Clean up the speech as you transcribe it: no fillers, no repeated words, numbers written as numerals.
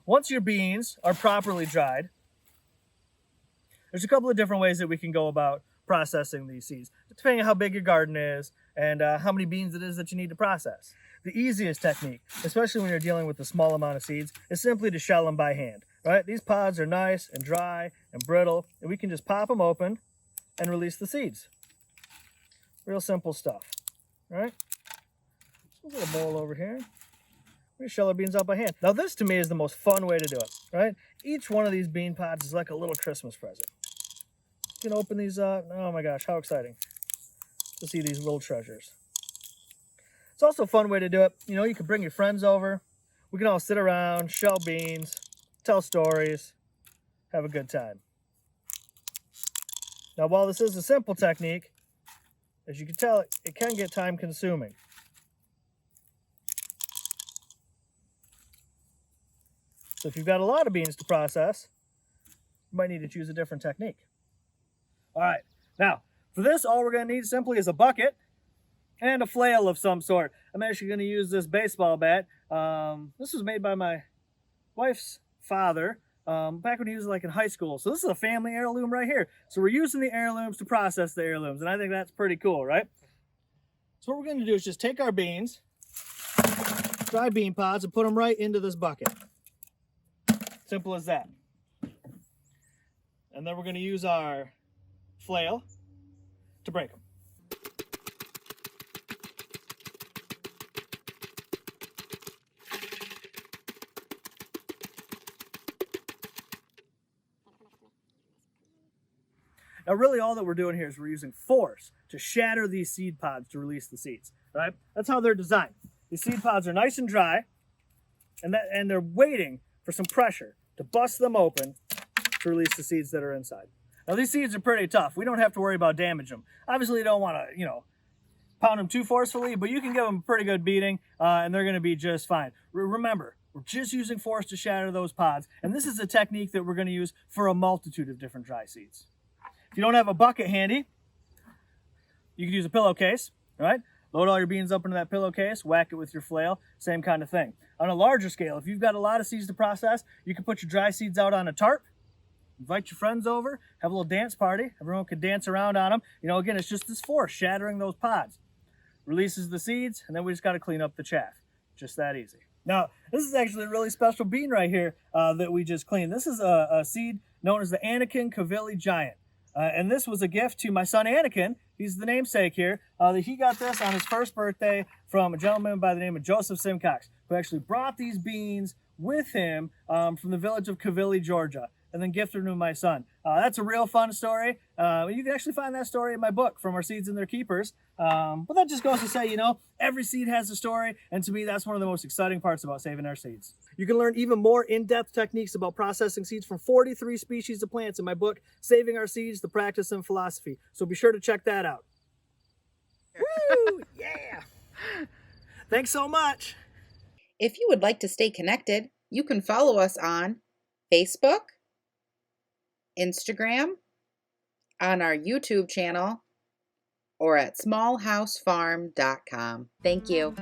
once your beans are properly dried, there's a couple of different ways that we can go about processing these seeds, depending on how big your garden is and how many beans it is that you need to process. The easiest technique, especially when you're dealing with a small amount of seeds, is simply to shell them by hand, right? These pods are nice and dry and brittle, and we can just pop them open and release the seeds. Real simple stuff, right? So a little bowl over here. We shell our beans out by hand. Now this to me is the most fun way to do it, right? Each one of these bean pods is like a little Christmas present. You can open these up. Oh my gosh, how exciting to see these little treasures. It's also a fun way to do it. You know, you can bring your friends over. We can all sit around, shell beans, tell stories, have a good time. Now, while this is a simple technique, as you can tell, it can get time consuming. So if you've got a lot of beans to process, you might need to choose a different technique. All right, now for this, all we're going to need simply is a bucket and a flail of some sort. I'm actually going to use this baseball bat. This was made by my wife's father back when he was like in high school. So this is a family heirloom right here. So we're using the heirlooms to process the heirlooms, and I think that's pretty cool, right? So what we're going to do is just take our beans, dry bean pods, and put them right into this bucket. Simple as that. And then we're going to use our flail to break them. Now really all that we're doing here is we're using force to shatter these seed pods to release the seeds, right? That's how they're designed. These seed pods are nice and dry, and they're waiting for some pressure to bust them open to release the seeds that are inside. Now these seeds are pretty tough. We don't have to worry about damaging them. Obviously you don't want to, pound them too forcefully, but you can give them a pretty good beating and they're going to be just fine. Remember, we're just using force to shatter those pods, and this is a technique that we're going to use for a multitude of different dry seeds. If you don't have a bucket handy, you can use a pillowcase, all right? Load all your beans up into that pillowcase, whack it with your flail, same kind of thing. On a larger scale, if you've got a lot of seeds to process, you can put your dry seeds out on a tarp, invite your friends over, have a little dance party. Everyone can dance around on them. Again, it's just this force shattering those pods. Releases the seeds, and then we just got to clean up the chaff. Just that easy. Now, this is actually a really special bean right here that we just cleaned. This is a seed known as the Anakin Cavilli Giant. And this was a gift to my son Anakin. He's the namesake here. He got this on his first birthday from a gentleman by the name of Joseph Simcox, who actually brought these beans with him from the village of Cavilli, Georgia, and then gifted them to my son. That's a real fun story. You can actually find that story in my book, From Our Seeds and Their Keepers. But that just goes to say, every seed has a story, and to me, that's one of the most exciting parts about saving our seeds. You can learn even more in-depth techniques about processing seeds from 43 species of plants in my book, Saving Our Seeds, The Practice and Philosophy. So be sure to check that out. Woo! Yeah! Thanks so much! If you would like to stay connected, you can follow us on Facebook, Instagram, on our YouTube channel, or at smallhousefarm.com. Thank you.